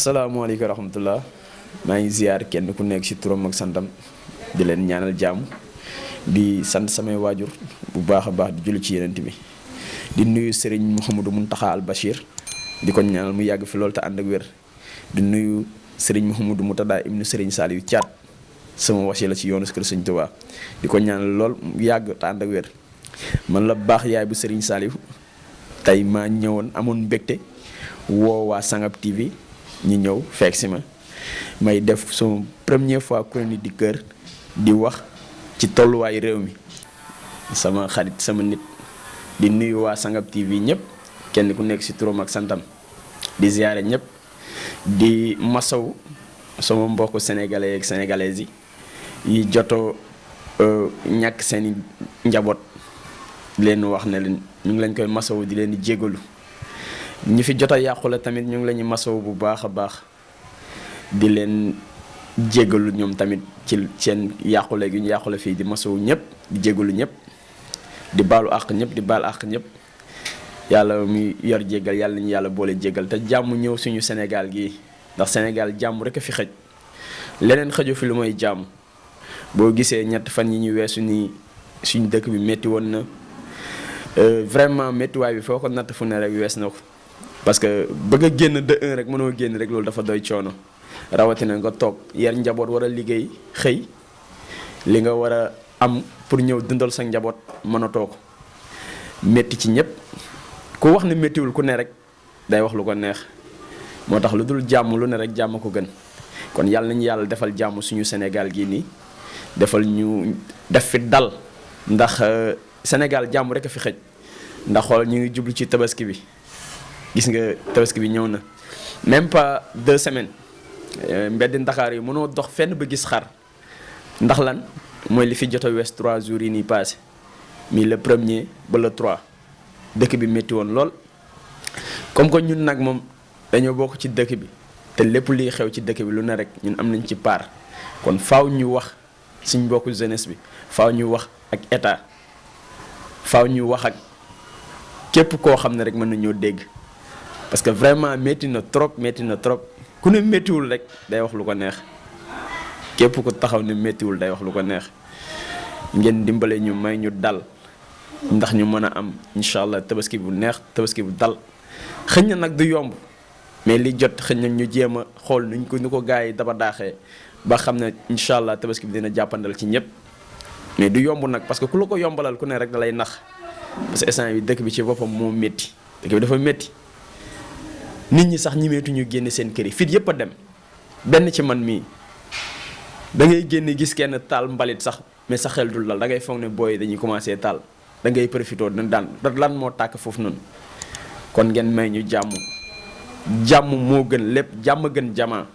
asalaamaaleykum wa rahmatullah maa ngi ziar kenn ku nekk ci turam ak santam di leen ñaanal jàmm di sant samay waajur bu baax a baax di julli ci yenent bi di nuyu Serigne Mouhamadou Mountakha Al Bachir di ko ñaanal mu yàgg fi loolu te ànd ak wér di nuyu Serigne Mouhamadou Moutada ibnu Serigne Saliou Thiat sama wasila ci yoonu kër Serigne Touba di ko ñaanal lool mu yàgg te ànd ak wér man la baax yaay bu Serigne Saliou tey maa ñëwoon amoon mbégte woo waa Sangap TV ñi ñëw fekk si ma may def sama première fois chronique du cœur di wax ci tolluwaay réew mi sama xarit sama nit di nuyu waa Sangap TV ñëpp kenn ku nekk ci turam ak santam di ziare ñëpp di masaw sama mbokku sénégalais ak sénégalaises yi joto ñàkk seeni njaboot leen wax ne leen ñu ngi leen koy masawu di leen di jégalu ñi fi jot a yàqule tamit ñu ngi la ñuy masawu bu baax a baax di leen jégalu ñoom tamit ci seen yàqule gi ñu yàqule fii di masawu ñëpp di jégalu ñëpp di baalu àq ñëpp di baal àq ñëpp yàlla muy yor jégal yàlla nañu yàlla boole jégal te jàmm ñëw suñu Sénégal gii ndax Sénégal jàmm rek a fi xëj leneen xëju fi lu mooy jàmm boo gisee ñett fan yi ñu weesu nii suñu dëkk bi métti woon na vraiment méttiwaay bi foo ko natt fu ne rek wees na ko parce que bëgg a génn de un rek mënoo génn rek loolu dafa doy coono rawatina nga toog yar njaboot war a liggéey xëy li nga war a am pour ñëw dundal sa njaboot mënatoo ko métti ci ñëpp ku wax ne méttiwul ku ne rek day wax lu ko neex moo tax lu dul jàmm lu ne rek jàmm ko gën kon yàlla nañu yàlla defal jàmm suñu Sénégal gii nii defal ñu def fi dal ndax Sénégal jàmm rek a fi xëj ndax xool ñu ngi jublu ci tabaski bi gis nga tabaski bi ñëw na même pas 2 semaines mbedd Ndakaar yi mënoo dox fenn ba gis xar ndax lan mooy li fi jot a wees 3 jours yi nii passé mi le premier ba le 3 dëkk bi métti woon lool comme que ñun nag moom dañoo bokk ci dëkk bi te lépp liy xew ci dëkk bi lu ne rek ñun am nañ ci part kon faaw ñu wax suñ bokku jeunesse bi faaw ñu wax ak état faaw ñu wax ak képp koo xam ne rek mën nañoo dégg parce que vraiment métti na trop ku ne méttiwul rek day wax lu ko neex képp ku taxaw ne méttiwul day wax lu ko neex ngeen dimbale ñu may ñu dal ndax ñu mën a am incha allah tabaski bu neex tabaski bu dal xëñ na nag du yomb mais li jot xëñ na ñu jéem a xool nuñ ko nu ko gars yi daba daaxee ba xam ne incha allah tabaski bi dina jàppandal ci ñëpp mais du yomb nag parce que ku la ko yombalal ku ne rek da lay nax parce que instant bi dëkk bi ci boppam moo métti dëkk bi dafa métti nit ñi sax ñimeetu ñu génne seen kër yi fit yëpp a dem benn ci man mii da ngay génne gis kenn taal mbalit sax mais sa xel dul dal da ngay foog ne booy dañuy commencé taal da ngay profité daan lan moo tàkk foofu noonu kon ngeen may ñu jàmm moo gën lépp jàmm gën jamaa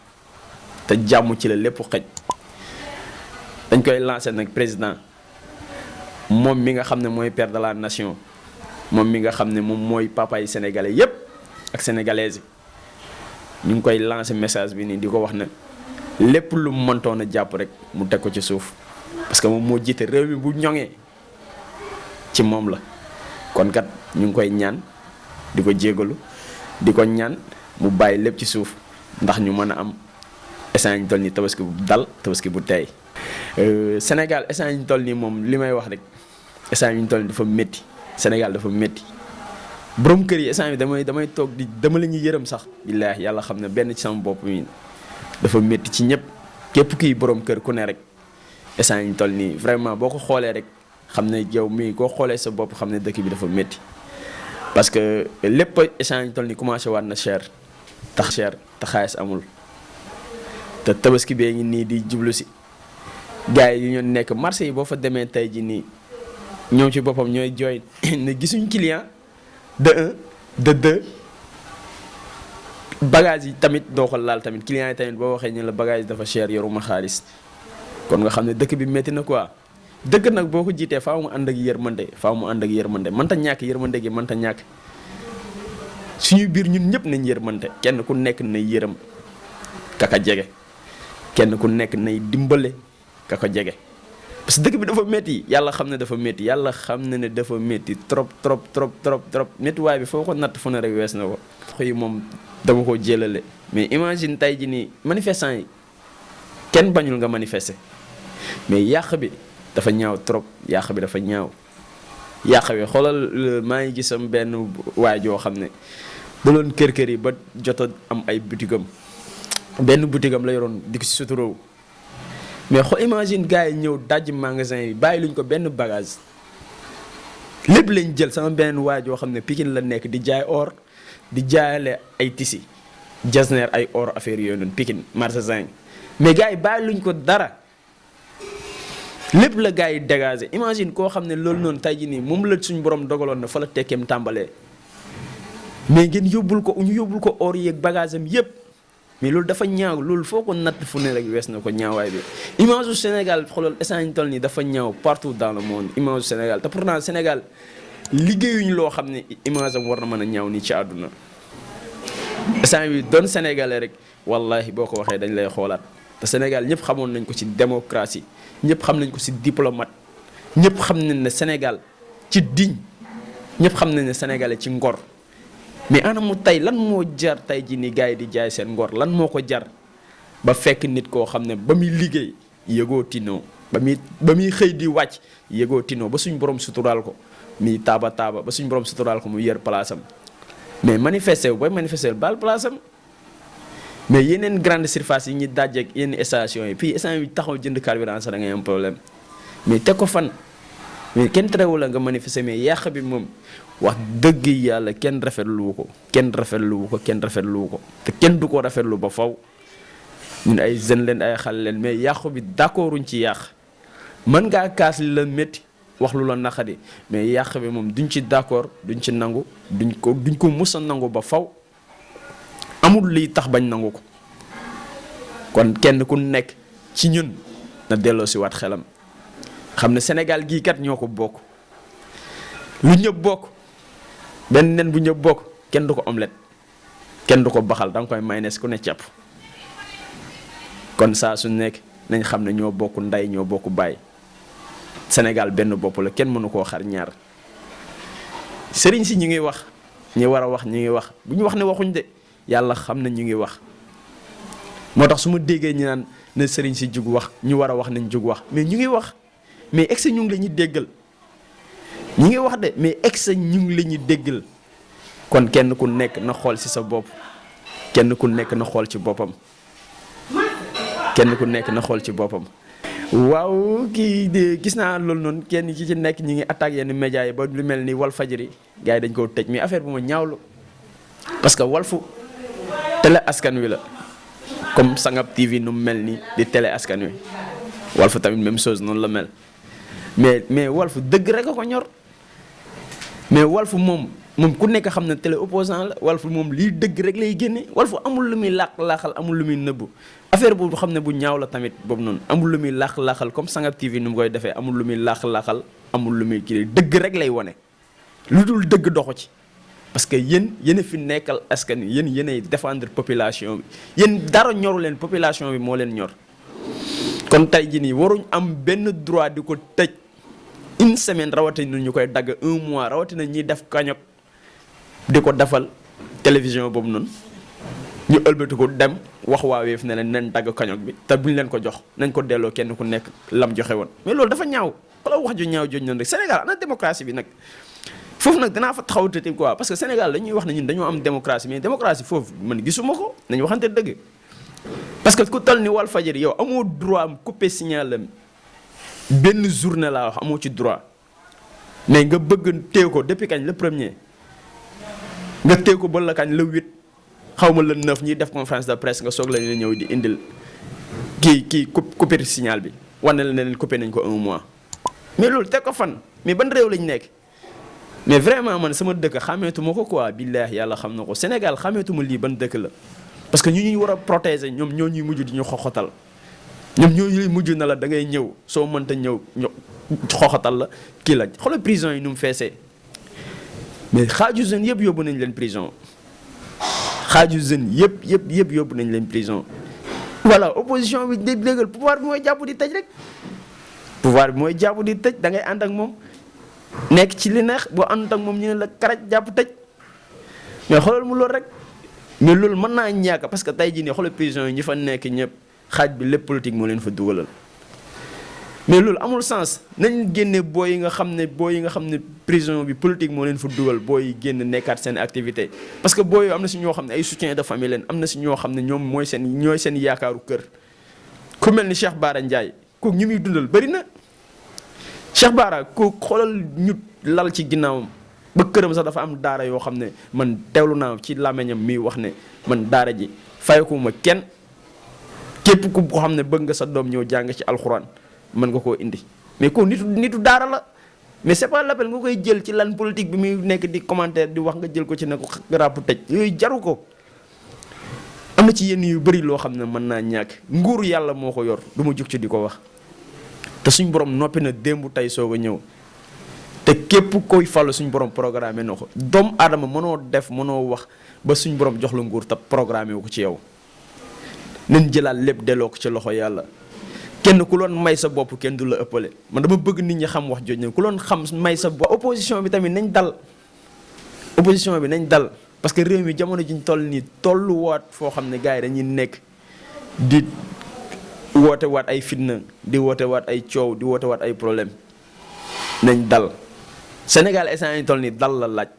te jàmm ci la lépp xëj dañ koy lancé nag président moom mi nga xam ne mooy père de la nation moom mi nga xam ne moom mooy papa yi sénégalais yépp ak sénégalaises yi ñu ngi koy lancé message bi nii di ko wax ne lépp lu mu mëntoon a jàpp rek mu teg ko ci suuf parce que moom moo jiite réew mi bu ñoŋee ci moom la kon kat ñu ngi koy ñaan di ko jégalu di ko ñaan mu bàyyi lépp ci suuf ndax ñu mën a am essence ñu toll nii tabaski bu dal tabaski bu tey Sénégal essence ñu toll nii moom li may wax rek essence ñu toll nii dafa métti Sénégal dafa métti borom kër yi essence bi damay toog di dama la ñuy yërëm sax billaahi yàlla xam ne benn ci sama bopp mi dafa métti ci ñëpp képp kii borom kër ku ne rek essence ñu toll nii vraiment boo ko xoolee rek xam ne yow mii koo xoolee sa bopp xam ne dëkk bi dafa métti parce que lépp essence ñu toll nii commencé waat na cher te xaalis amul te tabaski bee ngi nii di jublu si gars yi ñoo nekk marché yi boo fa demee tey ji nii ñoom ci boppam ñooy jooy ne gisuñ client de un de deux bagage yi tamit doo ko laal tamit client yi tamit boo waxee ñu la bagage yi dafa cher yoruma xaalis kon nga xam ne dëkk bi métti na quoi dëkk nag boo ko jiitee faaw mu ànd ak yërmande mënta ñàkk yërmande gi mënta ñàkk suñu biir ñun ñëpp nañ yërmante kenn ku nekk nay yërëm kaka jege kenn ku nekk nay dimbale kaka jege parce que dëkk bi dafa métti yàlla xam ne dafa métti yàlla xam ne dafa métti trop trop trop trop trop méttiwaay bi foo ko natt fu ne rek wees na ko. xëy moom dama ko jëlale mais imagine tey ji nii manifestant yi kenn bañul nga manifester mais yàq bi dafa ñaaw trop yàq bi dafa ñaaw yàq bi xoolal maa ngi gisam benn waay joo xam ne da doon kër yi ba jot a am ay butigam benn butigam la yoroon di ko si suturoo mais imagine gars yi ñëw dajj magasin yi bàyyi luñ ko benn bagage lépp lañ jël. sama benn waay joo xam ne Pikine la nekk di jaay or di jaayale ay tisi jasneer ay or affaire yooyu noonu Pikine marché Zinc mais gars yi bàyyi luñ ko dara lépp la gars yi dégagé. imagine koo xam ne loolu noonu tey jii nii moom la suñ borom dogaloon na fa la tekkeem tàmbalee mais ngeen yóbbul ko or yeeg bagage am yépp mais loolu dafa ñaaw loolu foo ko natt fu ne rek wees na ko ñaawaay bi. image du Sénégal xoolal instant ñu toll nii dafa ñaaw partout dans le monde image du Sénégal te pourtant Sénégal liggéeyuñu loo xam ne image am war na mën a ñaaw nii ci àdduna. instant bi doon sénégalais rek wallahi boo ko waxee dañ lay xoolaat te Sénégal ñëpp xamoon nañ ko ci démocratie ñëpp xam nañ ko ci diplomate ñëpp xam nañ ne Sénégal ci digne ñëpp xam nañ ne sénégalais ci ngor. mais anamu tey lan moo jar tey ji ni gars yi di jaay seen ngor lan moo ko jar ba fekk nit koo xam ne ba muy liggéey yëgoo tinoo ba muy xëy di wàcc yëgoo tinoo ba suñ borom suturaal ko muy taaba ba suñ borom suturaal ko mu yer place am mais manifester wu booy manifester baal place am mais yeneen grande surface yi ñuy dajeeg yenn station yi puis station yi taxaw jënd carburant sax da ngay am problème mais teg ko fan mais kenn terewul la nga manifester mais yàq bi moom wax dëgg yàlla kenn rafetlu ko kenn rafetlu ko te kenn du ko rafetlu ba faw ñun ay jeunes leen ay xale leen mais yàqu bi d'accorduñ ci yàq mën ngaa kaas li la métti wax lu la naqadi mais yàq bi moom duñ ci d'accord duñ ci nangu duñ ko mus a nangu ba faw amul liy tax bañ nangu ko kon kenn ku nekk ci ñun na delloo si waat xelam xam ne Sénégal gii kat ñoo ko bokk lu ñëpp bokk benn nen bu ñëpp bokk kenn du ko omelette kenn du ko baxal da nga koy mayonnaise ku ne ceeb kon saa su nekk nañ xam ne ñoo bokk ndey ñoo bokk baay Sénégal benn bopp la kenn mënu koo xar ñaar sëriñ si ñu ngi wax ñi war a wax ñu ngi wax bu ñu wax ne waxuñ de yàlla xam na ñu ngi wax moo tax su ma déggee ñu naan ne sëriñ si jug wax ñu war a wax nañ jug wax mais ñu ngi wax mais ex ñu ngi la ñuy déggal ñi ngi wax de mais ex ñu ngi la ñuy déggal kon kenn ku nekk na xool ci sa bopp kenn ku nekk na xool ci boppam kenn ku nekk na xool ci boppam. waaw kii de gis naa loolu noonu kenn ki ci nekk ñi ngi attaque yenn médias yi ba lu mel ni Walfadjri gars yi dañ koo tëj mais affaire bu ma ñaawlu parce que Walfu télé askan wi la comme Sangap TV nu mu mel ni di télé askan wi Walfu tamit même chose noonu la mel mais Walfu dëgg rek a ko ñor mais Walfu moom ku nekk xam ne télé opposant la Walfu moom lii dëgg rek lay génne Walfu amul lu muy laaxal amul lu muy nëbbu affaire boobu xam ne bu ñaaw la tamit boobu noonu amul lu muy laaxal comme Sangap TV nu mu koy defee amul lu muy laaxal amul lu muy kii dëgg rek lay wane lu dul dëgg doxu ci parce que yéen a fi nekkal askan wi yéenay défendre population bi yéen dara ñoru leen population bi moo leen ñor kon tey jii nii waruñ am benn droit di ko tëj une semaine rawatina ñu koy dagg un mois rawatina ñiy def kañok di ko defal télévision boobu noonu ñu ëlbati ko dem wax waa Wave ne leen nañ dagg kañok bi te buñ leen ko jox nañ ko delloo kenn ku nekk lam joxe woon mais loolu dafa ñaaw wala wax ju ñaaw jooju noonu rek Sénégal ana démocratie bi nag foofu nag danaa fa taxaw tëti quoi parce que Sénégal dañuy wax ne ñun dañoo am démocratie mais démocratie foofu man gisuma ko nañu waxante dëgg parce que ku toll ni Walfadjri yow amoo droit am couper signalam benn journée laa wax amoo ci droit mais nga bëgg téye ko depuis kañ le premier nga téye ko ba la kañ le 8 xaw ma le 9 ñuy def conférence de presse nga soog la ne ñëw di indil kii couper signal bi wane la ne leen couper nañ ko un mois. mais loolu teg ko fan mais ban réew lañ nekk mais vraiment man sama dëkk xàmmeetuma ko quoi billaahi yàlla xam na ko Sénégal xàmmeetuma lii ban dëkk la parce que ñu ñuy war a protéger ñoom ñoo ñuy mujj di ñu xoxotal. ñoom ñooñu mujj na la da ngay ñëw soo mënta ñëw xoxatal la kii la xoolal prison yi nu mu feesee mais xaaju jeunes yëpp yóbbu nañ leen prison xaaju jeunes yëpp yóbbu nañ leen prison. voilà opposition bi déggal pouvoir bi mooy jàpp di tëj rek pouvoir bi mooy jàpp di tëj da ngay ànd ak moom nekk ci li neex boo ànd ak moom ñu ne la karaj jàpp tëj mais xoolal mu loolu rek mais loolu mën naa ñàkk parce que tey jii nii xoolal prison yi ñi fa nekk ñëpp xaaj bi lépp politique moo leen fa dugalal mais loolu amul sens nañ génne booy yi nga xam ne prison bi politique moo leen fa dugal booy yi génn nekkaat seen activité parce que booy am na si ñoo xam ne ay soutien de famille leen am na si ñoo xam ne ñoom ñooy seen yaakaaru kër ku mel ni Cheikh Bara Ndiaye kooku ñi muy dundal bëri na Cheikh Bara kooku xoolal ñu lal ci ginnaawam ba këram sax dafa am daara yoo xam ne man teewlu naa ci làmmiñam mi wax ne man daara ji fayakuma kenn képp ku xam ne bëgg nga sa doom ñëw jàng ci alxuraan mën nga koo indi mais ko nitu daara la mais c'est pas l'appel nga koy jël ci lan politique bi muy nekk di commentaire di wax nga jël ko ci ne ko ràpp tëj yooyu jaru ko am na ci yenn yu bëri loo xam ne mën naa ñàkk nguuru yàlla moo ko yor du ma jug ci di ko wax te suñ borom noppi na démb tey soog a ñëw te képp koy fàllu suñ borom programmé na ko doomu aadama mënoo wax ba suñ borom jox la nguur te programmé wu ko ci yow nañ jëlaat lépp delloo ko ci loxo yàlla kenn ku loon may sa bopp kenn du la ëppale man dama bëgg nit ñi xam wax jooju ne ku loon xam may sa bopp opposition bi tamit nañ dal parce que réew mi jamono jiñ toll nii tolluwaat foo xam ne gars yi dañuy nekk di woote waat ay fitna di woote waat ay coow di woote waat ay problème nañ dal Sénégal instant yi toll nii dal la laaj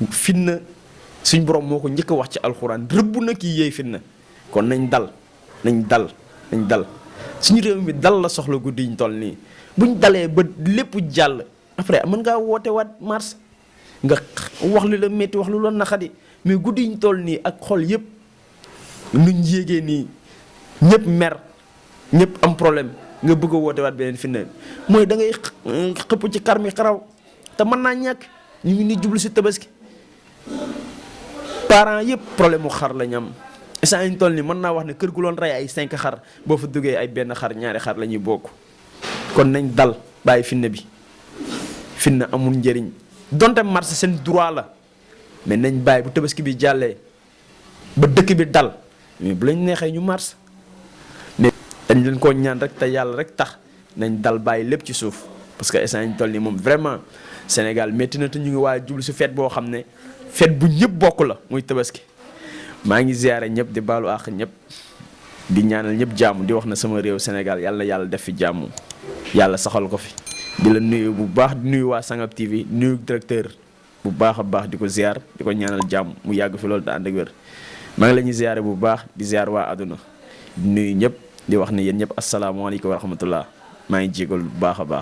fitna suñ borom moo ko njëkk a wax ci alxuraan rëbb na kii yéey fitna kon nañ dal suñu réew mi dal la soxla guddi ñu toll nii buñ dalee ba lépp jàll après mën ngaa woote waat mars nga wax lu la métti wax lu la naxadi mais guddi ñu toll nii ak xol yëpp nuñ yéegee nii ñëpp mer ñëpp am problème nga bëgg a woote waat beneen fitna mooy da ngay xëpp ci xar mi xaraw te mën naa ñàkk ñu ngi ni jublu si tabaski parents yëpp problème mu xar la ñu am instant ñu toll nii mën naa wax ne kër gu loon rey ay 5 xar boo fa duggee ay benn xar ñaari xar la ñuy bokk kon nañ dal bàyyi fitna bi fitna amul njëriñ donte marché seen droit la mais nañ bàyyi bu tabaski bi jàllee ba dëkk bi dal mais bu lañ neexee ñu marché mais dañ leen koo ñaan rek te yàlla rek tax nañ dal bàyyi lépp ci suuf parce que instant ñu toll nii moom vraiment Sénégal métti na te ñu ngi waa jublu si fête boo xam ne fête bu ñëpp bokk la muy tabaski maa ngi ziyaare ñëpp di baalu àq ñëpp di ñaanal ñëpp jàmm di wax na sama réew Sénégal yàlla def fi jàmm yàlla saxal ko fi di la nuyu bu baax di nuyu waa Sangap TV nuyu directeur bu baax a baax di ko ziar di ko ñaanal jàmm mu yàgg fi loolu te ànd ak wér maa ngi la ñuy ziare bu baax di ziar waa àdduna di nuyu ñëpp di wax ne yéen ñëpp asalaamaaleykum wa rahmatullah maa ngi jégal bu baax a baax